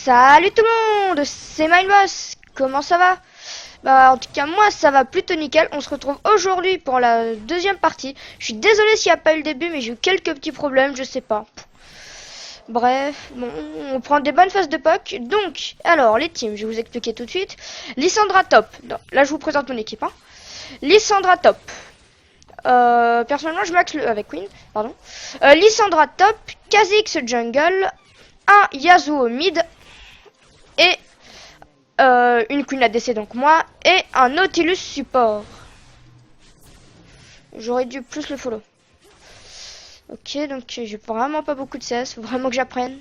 Salut tout le monde, c'est Mindboss. Comment ça va? Bah en tout cas moi ça va plutôt nickel. On se retrouve aujourd'hui pour la deuxième partie. Je suis désolé s'il n'y a pas eu le début, mais j'ai eu quelques petits problèmes, je sais pas. Bref, bon, on prend des bonnes phases de POC. Donc, alors les teams, je vais vous expliquer tout de suite. Lissandra top. Non, là je vous présente mon équipe. Hein. Lissandra top. Personnellement je max le avec Queen, pardon. Lissandra top, Kha'Zix jungle, un Yasuo mid et une Queen ADC donc moi et un Nautilus support. J'aurais dû plus le follow. Ok, donc j'ai vraiment pas beaucoup de CS, faut vraiment que j'apprenne.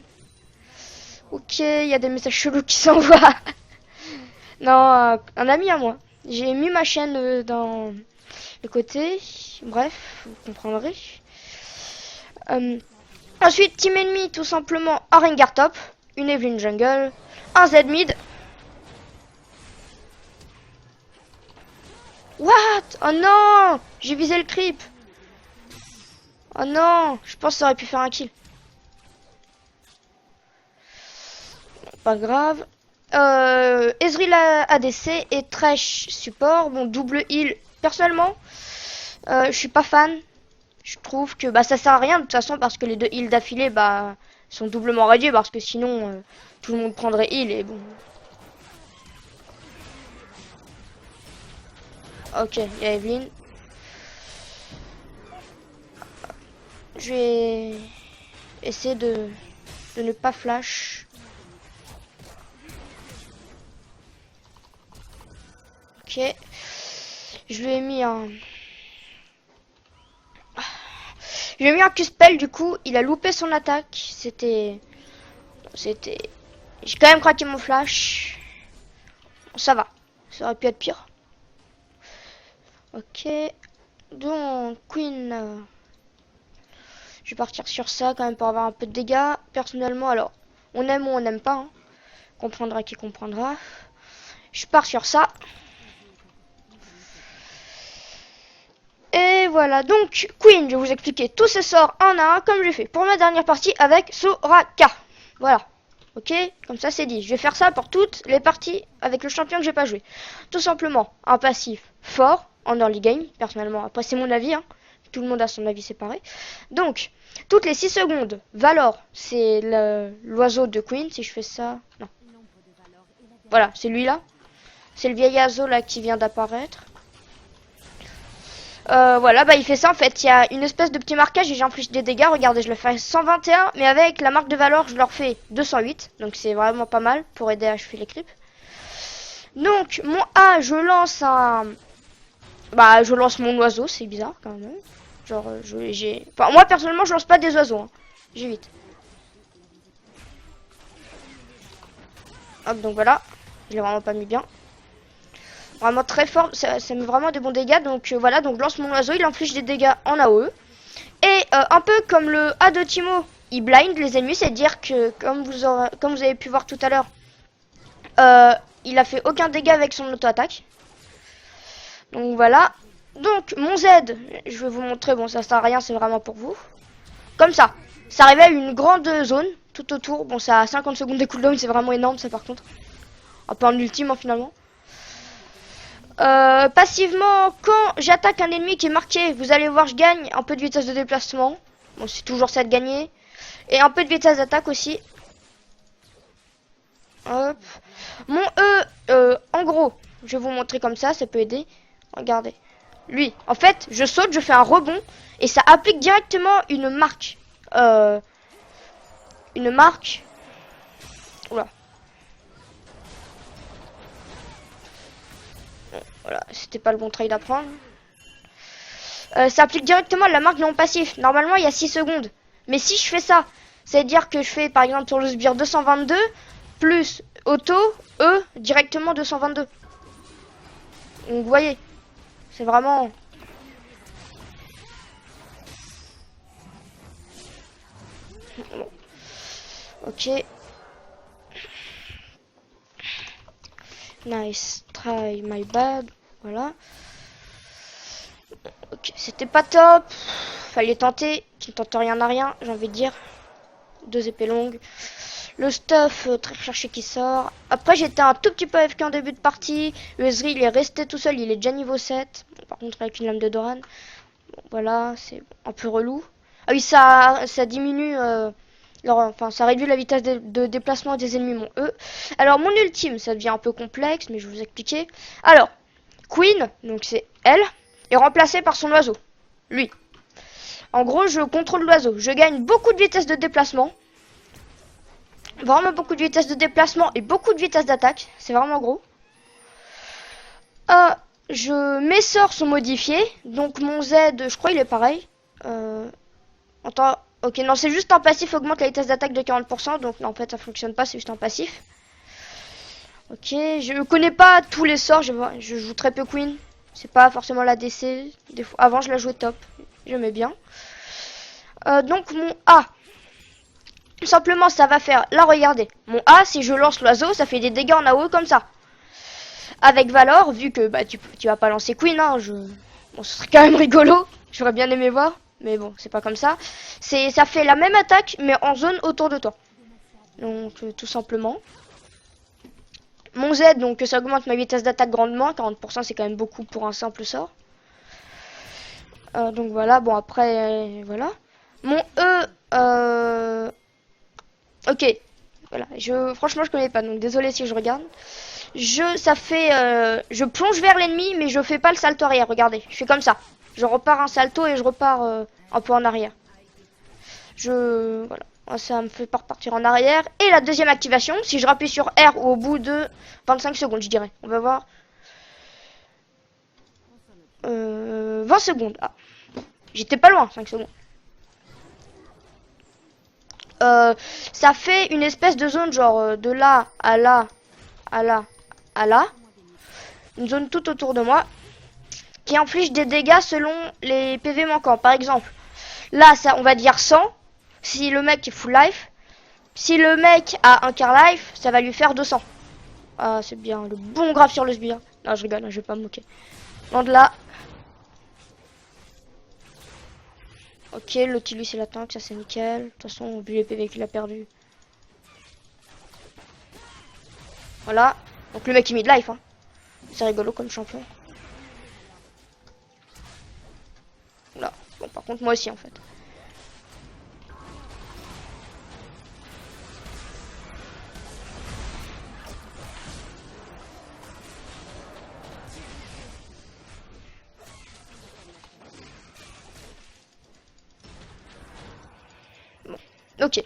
Ok, il y a des messages chelous qui s'envoient. Non, un ami à moi. J'ai mis ma chaîne dans le côté. Bref, vous comprendrez. Ensuite, team ennemi, tout simplement un Rengar top, une Evelynn jungle, un Z mid. What? Oh non! J'ai visé le creep. Oh non! Je pense que ça aurait pu faire un kill. Pas grave. Ezreal ADC et Thresh support. Bon, double heal. Personnellement, je suis pas fan. Je trouve que bah, ça sert à rien de toute façon parce que les deux heals d'affilée bah, sont doublement réduits parce que sinon tout le monde prendrait heal et bon. Ok, il y a Evelynn. Je vais essayer de ne pas flash. Ok. Je lui ai mis un... Je lui ai mis un Q-spell, du coup, il a loupé son attaque. C'était... J'ai quand même craqué mon flash. Ça va. Ça aurait pu être pire. Ok. Donc, Queen... Je vais partir sur ça quand même pour avoir un peu de dégâts. Personnellement, alors, on aime ou on n'aime pas. Hein. Comprendra qui comprendra. Je pars sur ça. Et voilà, donc Queen, je vais vous expliquer tous ces sorts un à un comme j'ai fait pour ma dernière partie avec Soraka. Voilà, ok, comme ça c'est dit. Je vais faire ça pour toutes les parties avec le champion que j'ai pas joué. Tout simplement, un passif fort en early game, personnellement. Après c'est mon avis, hein. Tout le monde a son avis séparé. Donc, toutes les 6 secondes, Valor, c'est l'oiseau de Queen, si je fais ça... Non. Voilà, c'est lui là. C'est le vieil oiseau là qui vient d'apparaître. Voilà, bah il fait ça en fait. Il y a une espèce de petit marquage et j'inflige des dégâts. Regardez, je le fais 121, mais avec la marque de valeur, je leur fais 208. Donc c'est vraiment pas mal pour aider à achever les creeps. Donc, mon A, je lance un... Bah, je lance mon oiseau, c'est bizarre quand même. Genre, j'ai... Enfin, moi personnellement, je lance pas des oiseaux. Hein. J'évite. Hop, donc voilà. Je l'ai vraiment pas mis bien. Vraiment très fort, ça met vraiment des bons dégâts. Donc voilà, donc je lance mon oiseau, il inflige des dégâts en AOE. Et un peu comme le A de Timo, il blind les ennemis, c'est-à-dire que comme vous avez pu voir tout à l'heure, il a fait aucun dégât avec son auto-attaque. Donc voilà. Donc mon Z, je vais vous montrer, bon ça sert à rien, c'est vraiment pour vous. Comme ça, ça révèle une grande zone tout autour. Bon ça a 50 secondes de cooldown, c'est vraiment énorme ça par contre. Un peu en ultime hein, finalement. Passivement, quand j'attaque un ennemi qui est marqué, vous allez voir, je gagne un peu de vitesse de déplacement. Bon, c'est toujours ça de gagner. Et un peu de vitesse d'attaque aussi. Hop. Mon E, en gros, je vais vous montrer comme ça peut aider. Regardez. Lui, en fait, je saute, je fais un rebond. Et ça applique directement une marque. Une marque. Oula. Voilà, c'était pas le bon trade à prendre. Ça applique directement la marque non passif. Normalement, il y a 6 secondes. Mais si je fais ça, c'est-à-dire que je fais par exemple sur le sbire 222 plus auto, E, directement 222. Donc vous voyez, c'est vraiment... Bon. Ok. Nice try, my bad. Voilà. Ok, c'était pas top. Fallait tenter. Qui ne tente rien à rien, j'ai envie de dire. 2 épées longues. Le stuff très recherché qui sort. Après j'étais un tout petit peu AFK en début de partie. Le Ezreal il est resté tout seul, il est déjà niveau 7. Bon, par contre avec une lame de Doran. Bon, voilà, c'est un peu relou. Ah oui, ça diminue... enfin, ça réduit la vitesse de déplacement des ennemis, mon E. Alors, mon ultime, ça devient un peu complexe, mais je vais vous expliquer. Alors, Queen, donc c'est elle, est remplacée par son oiseau. Lui. En gros, je contrôle l'oiseau. Je gagne beaucoup de vitesse de déplacement. Vraiment beaucoup de vitesse de déplacement et beaucoup de vitesse d'attaque. C'est vraiment gros. Mes sorts sont modifiés. Donc, mon Z, je crois, il est pareil. Ok, non, c'est juste un passif augmente la vitesse d'attaque de 40%. Donc, non, en fait, ça fonctionne pas, c'est juste un passif. Ok, je connais pas tous les sorts. Je joue très peu Queen. C'est pas forcément la DC. Avant, je la jouais top. J'aimais bien. Donc, mon A. Tout simplement, ça va faire... Là, regardez. Mon A, si je lance l'oiseau, ça fait des dégâts en AOE comme ça. Avec Valor, vu que bah, tu vas pas lancer Queen, hein, bon, ce serait quand même rigolo. J'aurais bien aimé voir. Mais bon, c'est pas comme ça. Ça fait la même attaque, mais en zone autour de toi. Donc, tout simplement. Mon Z, donc ça augmente ma vitesse d'attaque grandement. 40%, c'est quand même beaucoup pour un simple sort. Donc voilà, bon après, voilà. Mon E, ok. Voilà, franchement, je connais pas, donc désolé si je regarde. Je plonge vers l'ennemi, mais je fais pas le salto arrière, regardez. Je fais comme ça. Je repars un salto et je repars un peu en arrière. Voilà. Ça me fait pas repartir en arrière. Et la deuxième activation, si je rappuie sur R au bout de 25 secondes, je dirais. On va voir. 20 secondes. Ah. J'étais pas loin, 5 secondes. Ça fait une espèce de zone genre de là à là, à là, à là. Une zone tout autour de moi. Qui inflige des dégâts selon les PV manquants. Par exemple, là, ça, on va dire 100. Si le mec est full life. Si le mec a un quart life, ça va lui faire 200. Ah, c'est bien. Le bon graphe sur le sbire. Non, je rigole, je vais pas me moquer. Donc là. Ok, l'Autilus et la tank, ça c'est nickel. De toute façon, vu les PV qu'il a perdu. Voilà. Donc le mec il met de life. Hein. C'est rigolo comme champion. Là. Bon, par contre, moi aussi en fait. Ok,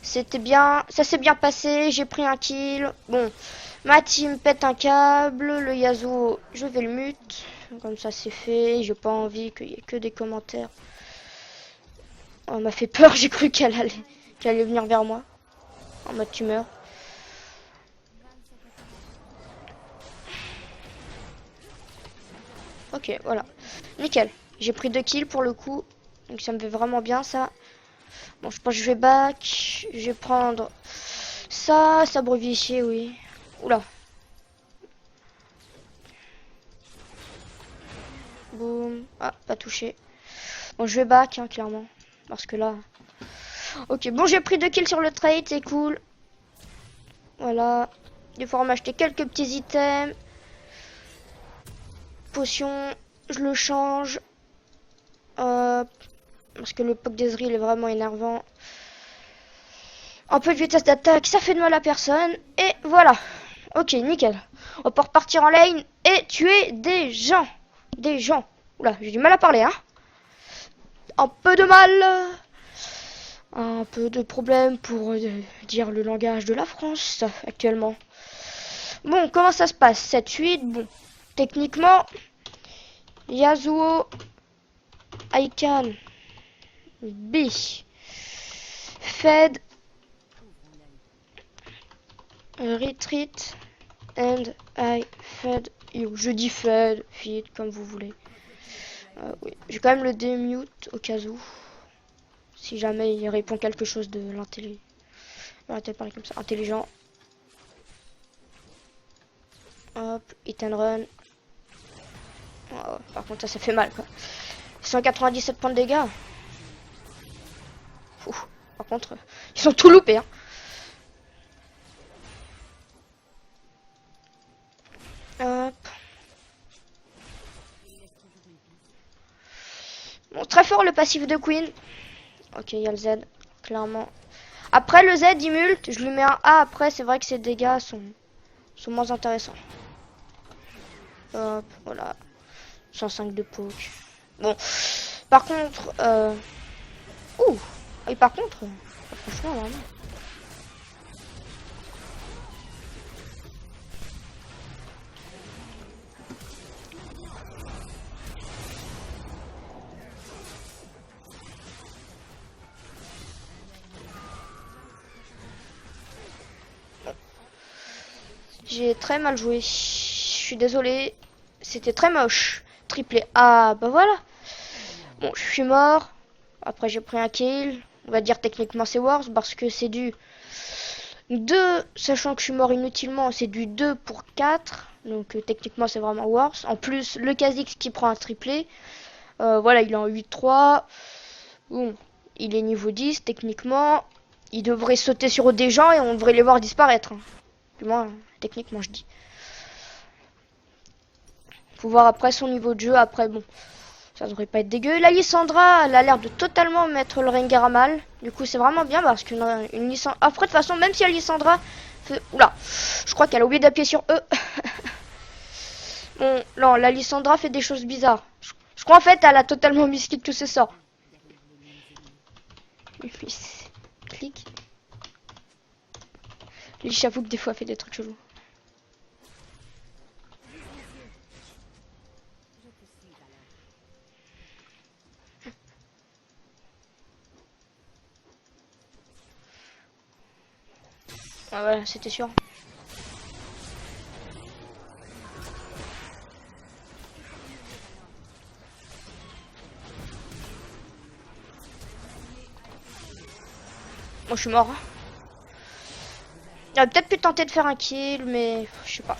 c'était bien, ça s'est bien passé, j'ai pris un kill. Bon, ma team pète un câble, le Yasuo, je vais le mute, comme ça c'est fait, j'ai pas envie qu'il y ait que des commentaires. Oh, elle m'a fait peur, j'ai cru qu'elle allait venir vers moi, en mode tu meurs. Ok, voilà, nickel, j'ai pris 2 kills pour le coup, donc ça me fait vraiment bien ça. Bon, je pense que je vais back. Je vais prendre ça, sabre vicié, oui. Oula. Boum. Ah, pas touché. Bon, je vais back, hein, clairement. Parce que là... Ok, bon, j'ai pris 2 kills sur le trade, c'est cool. Voilà. Il va falloir m'acheter quelques petits items. Potion, je le change. Parce que le POC d'Ezreal est vraiment énervant. Un peu de vitesse d'attaque, ça fait de mal à personne. Et voilà. Ok, nickel. On peut repartir en lane et tuer des gens. Des gens. Oula, j'ai du mal à parler, hein. Un peu de mal. Un peu de problème pour dire le langage de la France actuellement. Bon, comment ça se passe? 7-8, bon. Techniquement, Yasuo, I can be fed, retreat, and I fed you. Je dis fed, feed, comme vous voulez. Oui. J'ai quand même le démute au cas où. Si jamais il répond quelque chose de l'intelligent. Arrêtez de parler comme ça. Intelligent. Hop, hit and run. Oh, par contre, ça fait mal quoi. 197 points de dégâts. Ouh, par contre, ils sont tout loupés. Hein. Très fort le passif de Queen. Ok, il y a le Z, clairement. Après le Z, il mult. Je lui mets un A. Après, c'est vrai que ses dégâts sont moins intéressants. Hop, voilà. 105 de poke. Bon, par contre... Ouh. Et par contre... franchement, vraiment... J'ai très mal joué. Je suis désolé. C'était très moche. Triplé. Ah, bah voilà. Bon, je suis mort. Après, j'ai pris un kill. On va dire techniquement c'est worse parce que c'est du 2, sachant que je suis mort inutilement, c'est du 2 pour 4. Donc techniquement c'est vraiment worse. En plus, le Kha'Zix qui prend un triplé. Voilà, il est en 8-3. Bon, il est niveau 10 techniquement. Il devrait sauter sur des gens et on devrait les voir disparaître. Du moins, techniquement je dis. Faut voir après son niveau de jeu. Après, bon, ça devrait pas être dégueu. La Lissandra, elle a l'air de totalement mettre le Rengar à mal. Du coup, c'est vraiment bien parce qu'une Lissandra... Après, de toute façon, même si la Lissandra fait... Oula, je crois qu'elle a oublié d'appuyer sur E. Bon, non, la Lissandra fait des choses bizarres. Je crois en fait, elle a totalement misclick tous ses sorts. Clic. J'avoue que des fois, elle fait des trucs chelous. Ah voilà, c'était sûr. Moi, je suis mort. J'aurais peut-être pu tenter de faire un kill, mais je sais pas.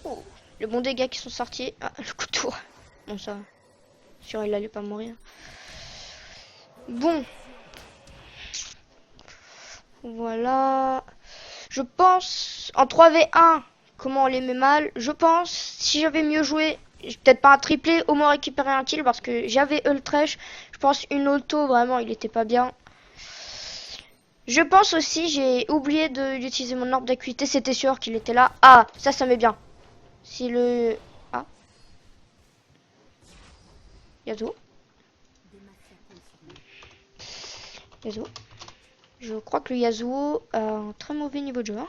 Oh, les bons dégâts qui sont sortis. Ah, le couteau. Bon, ça. Sûr, il allait pas mourir. Bon. Voilà. Je pense, en 3v1, comment on les met mal, je pense, si j'avais mieux joué, peut-être pas un triplé, au moins récupérer un kill, parce que j'avais Ultrash. Je pense une auto, vraiment, il était pas bien. Je pense aussi, j'ai oublié d'utiliser mon orbe d'acuité, c'était sûr qu'il était là. Ah, ça met bien. Si le... Ah. Yasuo. Yasuo. Je crois que le Yasuo a un très mauvais niveau de jeu. Hein.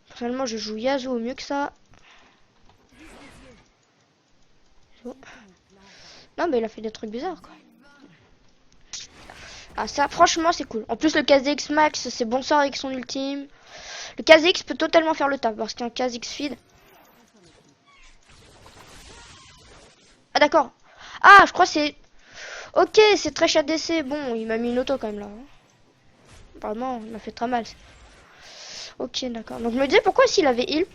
Personnellement, je joue Yasuo mieux que ça. Non, mais il a fait des trucs bizarres, quoi. Ah, ça, franchement, c'est cool. En plus, le Kha'Zix Max, c'est bon sort avec son ultime. Le Kha'Zix peut totalement faire le taf, parce qu'un Kha'Zix feed... Ah, d'accord. Ah, je crois que c'est... Ok, c'est très ADC. Bon, il m'a mis une auto, quand même, là. Apparemment, il m'a fait très mal. Ok, d'accord. Donc, je me disais, pourquoi s'il avait heal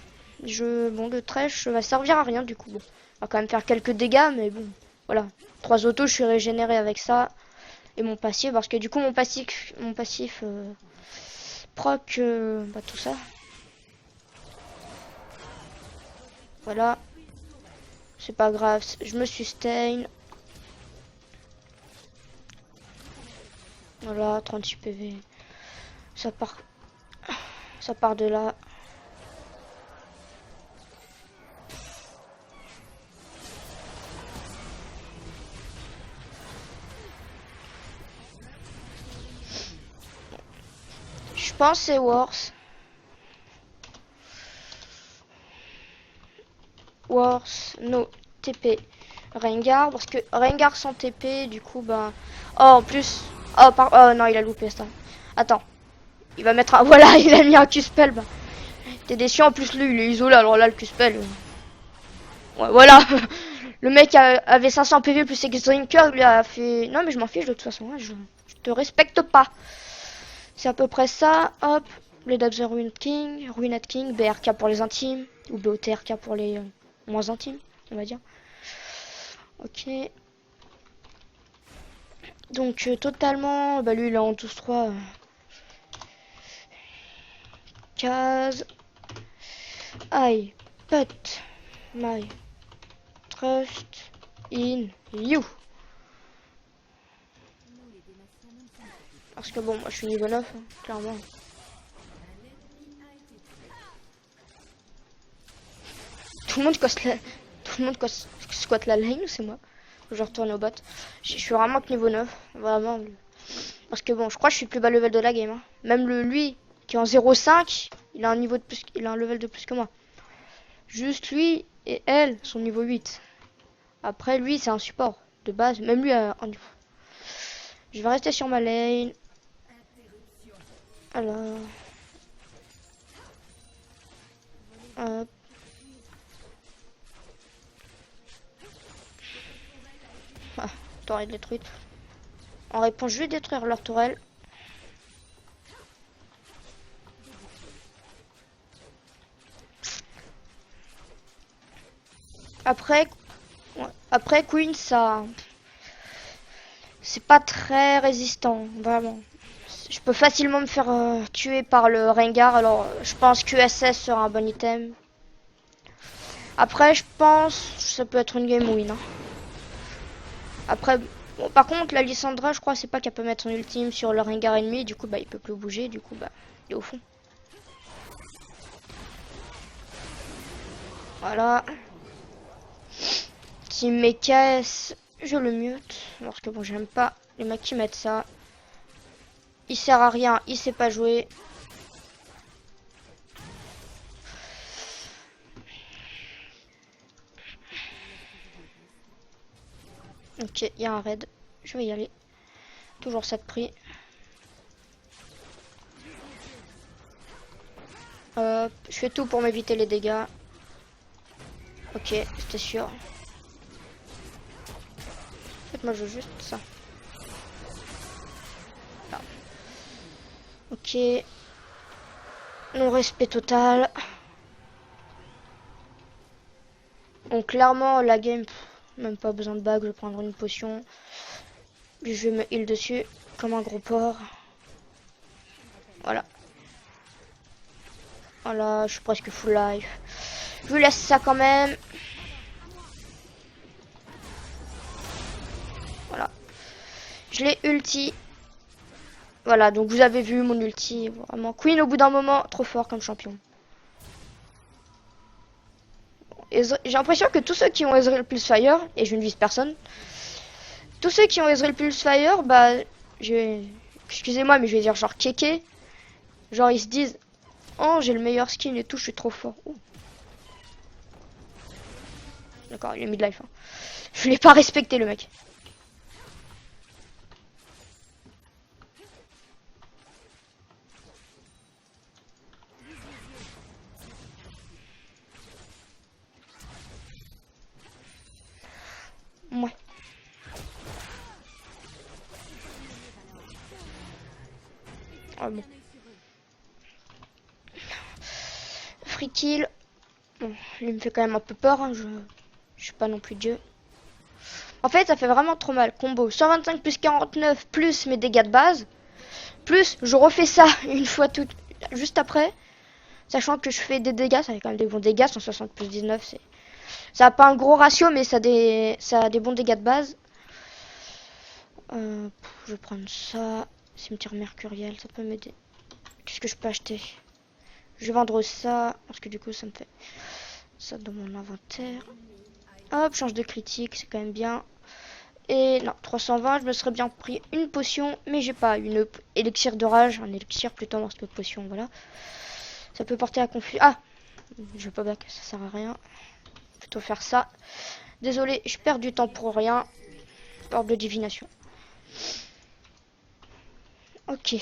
bon, le Thresh va servir à rien, du coup. Bon, on va quand même faire quelques dégâts, mais bon, voilà. 3 autos, je suis régénéré avec ça. Et mon passif, parce que du coup, mon passif proc, bah, tout ça. Voilà. C'est pas grave, je me sustain. Voilà, 36 PV. Ça part de là. Je pense c'est worse. Worse, no TP Rengar, parce que Rengar sans TP, du coup, bah... Oh, en plus... Oh, oh non, il a loupé ça. Attends. Il va mettre un... Voilà, il a mis un Q-spell. Bah. T'es déçu, en plus, lui, il est isolé, alors là, le Q-spell... Ouais, voilà. Le mec avait 500 PV plus X-Drinker, lui a fait... Non, mais je m'en fiche de toute façon, hein, je te respecte pas. C'est à peu près ça, hop. Blade of the Ruined King, BRK pour les intimes, ou BOTRK pour les moins intimes, on va dire. Ok. Donc totalement, bah lui il est en 12-3. Case. Aïe, put. Maille. Trust in you. Parce que bon, moi je suis niveau 9, hein, clairement. Tout le monde squatte la lane ou c'est moi? Je retourne au bot. Je suis vraiment que niveau 9. Vraiment. Parce que bon, je crois que je suis le plus bas level de la game. Hein. Même lui qui est en 0,5, il a un niveau de plus, il a un level de plus que moi. Juste lui et elle sont niveau 8. Après lui c'est un support de base. Même lui a un niveau. Je vais rester sur ma lane. Alors. Hop. Ah, tourelle détruite. En réponse, je vais détruire leur tourelle. Après Queen, ça, c'est pas très résistant, vraiment. Je peux facilement me faire tuer par le Rengar, alors je pense que SS sera un bon item. Après, je pense que ça peut être une game win. Hein. Après, bon, par contre, la Lissandra, je crois, c'est pas qu'elle peut mettre son ultime sur le Rengar ennemi, du coup, bah, il peut plus bouger, du coup, bah, il est au fond. Voilà. Si mes KS, je le mute, parce que bon, j'aime pas les mecs qui mettent ça. Il sert à rien, il sait pas jouer. Ok, il y a un raid. Je vais y aller. Toujours ça de prix. Je fais tout pour m'éviter les dégâts. Ok, c'était sûr. En fait, moi je veux juste ça. Là. Ok. Non-respect total. Donc clairement la game, même pas besoin de bague, je vais prendre une potion. Je vais me heal dessus comme un gros porc. Voilà. Voilà, je suis presque full life. Je vous laisse ça quand même. Voilà. Je l'ai ulti. Voilà, donc vous avez vu mon ulti. Vraiment, Queen au bout d'un moment, trop fort comme champion. J'ai l'impression que tous ceux qui ont Ezreal plus Fire, et je ne vise personne, tous ceux qui ont Ezreal plus Fire, bah, excusez-moi, mais je vais dire genre kéké. Genre ils se disent, oh j'ai le meilleur skin et tout, je suis trop fort. D'accord, il est mid-life. Hein. Je l'ai pas respecté le mec. Ouais. Ah bon. Free kill. Bon, il me fait quand même un peu peur. Hein. Je suis pas non plus Dieu. En fait, ça fait vraiment trop mal. Combo 125 plus 49 plus mes dégâts de base. Plus je refais ça une fois tout juste après. Sachant que je fais des dégâts, ça fait quand même des bons dégâts. 160 plus 19, c'est... Ça n'a pas un gros ratio, mais ça a des bons dégâts de base. Je vais prendre ça. Cimetière mercuriel, ça peut m'aider. Qu'est-ce que je peux acheter? Je vais vendre ça, parce que du coup ça me fait ça dans mon inventaire. Hop, change de critique, c'est quand même bien. Et non, 320, je me serais bien pris une potion, mais j'ai pas une élixir de rage, un élixir plutôt parce que potion, voilà. Ça peut porter à confusion. Ah, je vais pas back, ça sert à rien. Plutôt faire ça. Désolé, je perds du temps pour rien. Porte de divination. Ok.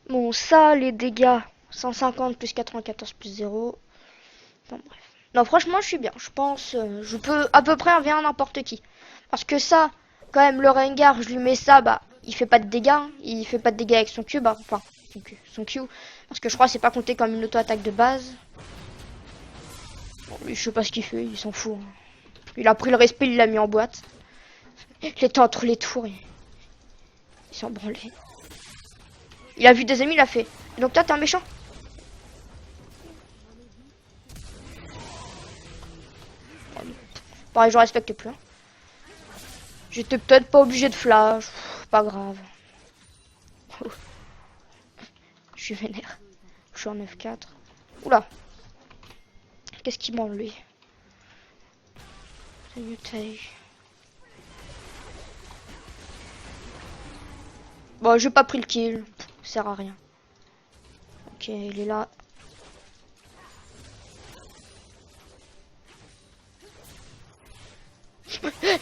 Bon, ça, les dégâts, 150 plus 94 plus 0. Bon, bref. Non, franchement, je suis bien. Je pense, je peux à peu près enlever n'importe qui. Parce que ça, quand même, le Rengar, je lui mets ça, bah, il fait pas de dégâts. Hein. Il fait pas de dégâts avec son Q, bah, enfin, son Q. Parce que je crois que c'est pas compté comme une auto-attaque de base. Bon, lui, je sais pas ce qu'il fait, il s'en fout. Hein. Il a pris le respect, il l'a mis en boîte. Il était entre les tours. Il s'en branlait. Il a vu des ennemis, il a fait. Donc toi, t'es un méchant. Pareil, je respecte plus. Hein. J'étais peut-être pas obligé de flash. Pff, pas grave. Je suis vénère. Je suis en 9-4. Oula. Qu'est-ce qu'il mange lui? C'est une taille. Bon, j'ai pas pris le kill. Pff, ça sert à rien. Ok, il est là.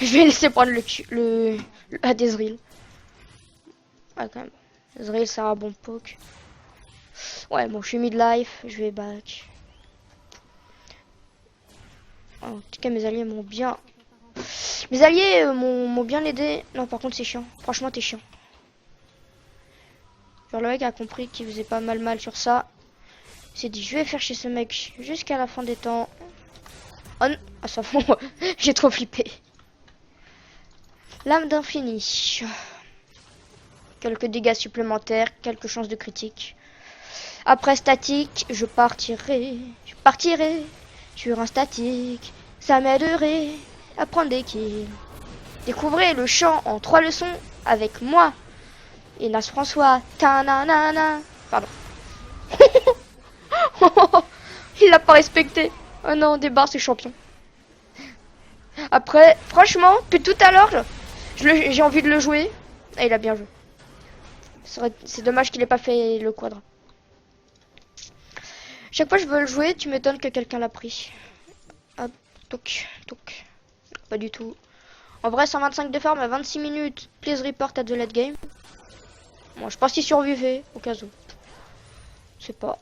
Je vais laisser prendre le Ezreal. Ah, quand même. Ezreal, c'est un bon poke. Ouais, bon, je suis mid-life. Je vais back. Oh, en tout cas, mes alliés m'ont bien... Mes alliés m'ont bien aidé. Non, par contre, c'est chiant. Franchement, t'es chiant. Genre, le mec a compris qu'il faisait pas mal sur ça. Il s'est dit, je vais faire chez ce mec jusqu'à la fin des temps. Oh non. Ah, ça fond. J'ai trop flippé. Lame d'infini. Quelques dégâts supplémentaires, quelques chances de critique. Après statique, je partirai sur un statique. Ça m'aiderait à prendre des kills. Découvrez le chant en 3 leçons avec moi. Et Nas François. Ta-na-na-na. Pardon. Il l'a pas respecté. Oh non, débarre, c'est champion. Après, franchement, depuis tout à l'heure, j'ai envie de le jouer. Et il a bien joué. C'est dommage qu'il ait pas fait le quadre. Chaque fois que je veux le jouer, tu m'étonnes que quelqu'un l'a pris. Hop, toc. Pas du tout. En vrai, 125 de farm à 26 minutes. Please report at the late game. Bon, je pense qu'il survivait, au cas où. Je sais pas.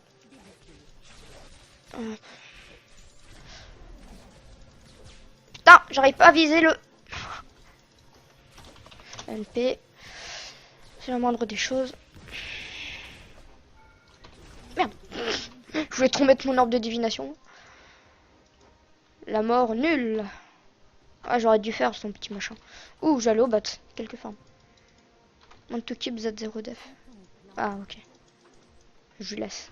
Putain, j'arrive pas à viser le... MP. C'est la moindre des choses. Merde. Je voulais trop mettre mon orbe de divination. La mort nulle. Ah, j'aurais dû faire son petit machin. Ouh, j'allais au bot. Quelques formes. Want to keep that 0 def. Ah, ok. Je lui laisse.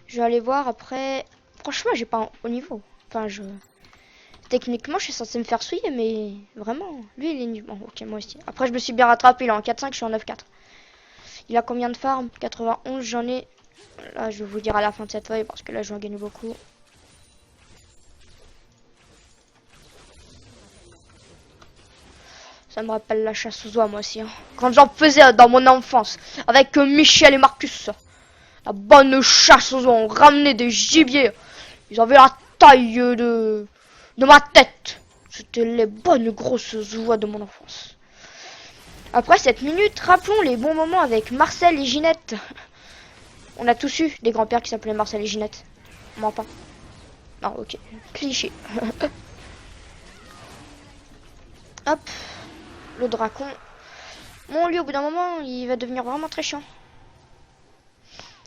Je vais aller voir après. Franchement, j'ai pas un haut niveau. Enfin, techniquement, je suis censé me faire souiller, mais vraiment, lui, il est niveau. Bon, ok, moi aussi. Après, je me suis bien rattrapé. Il est en 4-5, je suis en 9-4. Il a combien de farm? 91, j'en ai. Là, je vais vous dire à la fin de cette feuille parce que là, je vais en gagner beaucoup. Ça me rappelle la chasse aux oies, moi aussi. Hein. Quand j'en faisais dans mon enfance, avec Michel et Marcus. La bonne chasse aux oies, on ramenait des gibiers. Ils avaient la taille de ma tête. C'était les bonnes grosses oies de mon enfance. Après cette minute, rappelons les bons moments avec Marcel et Ginette. On a tous eu des grands-pères qui s'appelaient Marcel et Ginette. On ment pas. Non, ok. Cliché. Hop. Le dracon. Bon, lui, au bout d'un moment, il va devenir vraiment très chiant.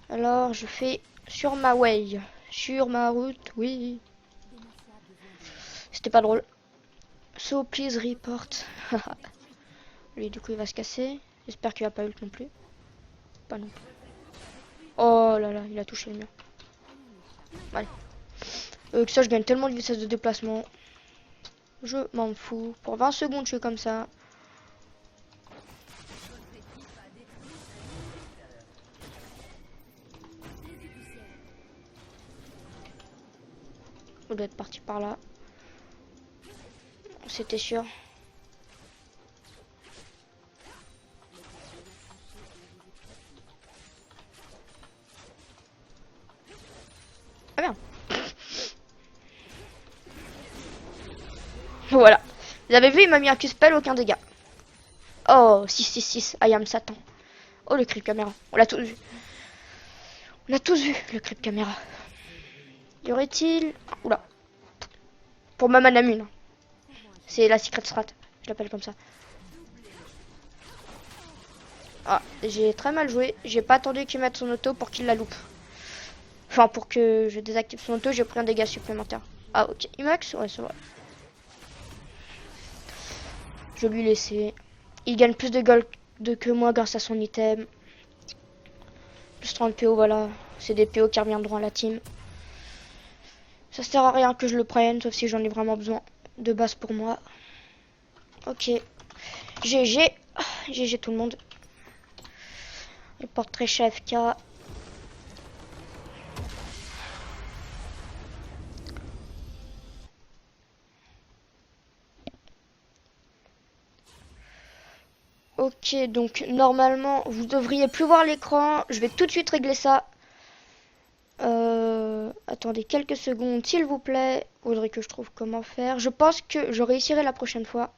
Alors, je fais sur ma way. Sur ma route, oui. C'était pas drôle. So, please report. Lui, du coup, il va se casser. J'espère qu'il va pas ult non plus. Pas non plus. Oh là là, il a touché le mur. Allez. Que ça, je gagne tellement de vitesse de déplacement. Je m'en fous. Pour 20 secondes, je suis comme ça. On doit être parti par là. C'était sûr. Ah merde. Voilà. Vous avez vu, il m'a mis un Q-spell, aucun dégât. Oh, 666, I am Satan. Oh, le clip caméra. On l'a tous vu. On a tous vu le clip caméra. Y aurait-il... Oula. Pour ma manamune. C'est la secret strat. Je l'appelle comme ça. Ah, j'ai très mal joué. J'ai pas attendu qu'il mette son auto pour qu'il la loupe. Enfin, pour que je désactive son auto, j'ai pris un dégât supplémentaire. Ah, ok. Imax, ouais, c'est vrai. Je vais lui laisser. Il gagne plus de gold que moi grâce à son item. Plus 30 PO, voilà. C'est des PO qui reviendront à la team. Ça sert à rien que je le prenne, sauf si j'en ai vraiment besoin. De base pour moi. Ok. GG. GG tout le monde. Le portrait chef K. Ok, donc normalement, vous devriez plus voir l'écran. Je vais tout de suite régler ça. Attendez quelques secondes, s'il vous plaît. Faudrait que je trouve comment faire. Je pense que je réussirai la prochaine fois.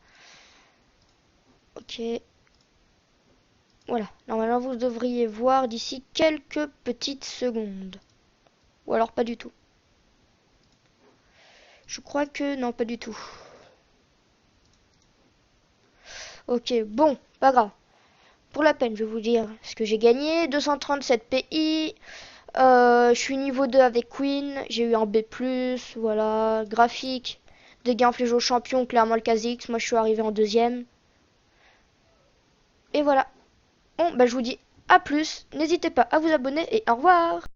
Ok. Voilà, normalement vous devriez voir d'ici quelques petites secondes. Ou alors pas du tout. Je crois que non, pas du tout. Ok, bon, pas grave. Pour la peine, je vais vous dire ce que j'ai gagné. 237 PI. Je suis niveau 2 avec Queen. J'ai eu un B+, voilà. Graphique. Dégâts infligés au champion, clairement le Kha'Zix. Moi, je suis arrivé en deuxième. Et voilà. Bon, bah, je vous dis à plus. N'hésitez pas à vous abonner et au revoir.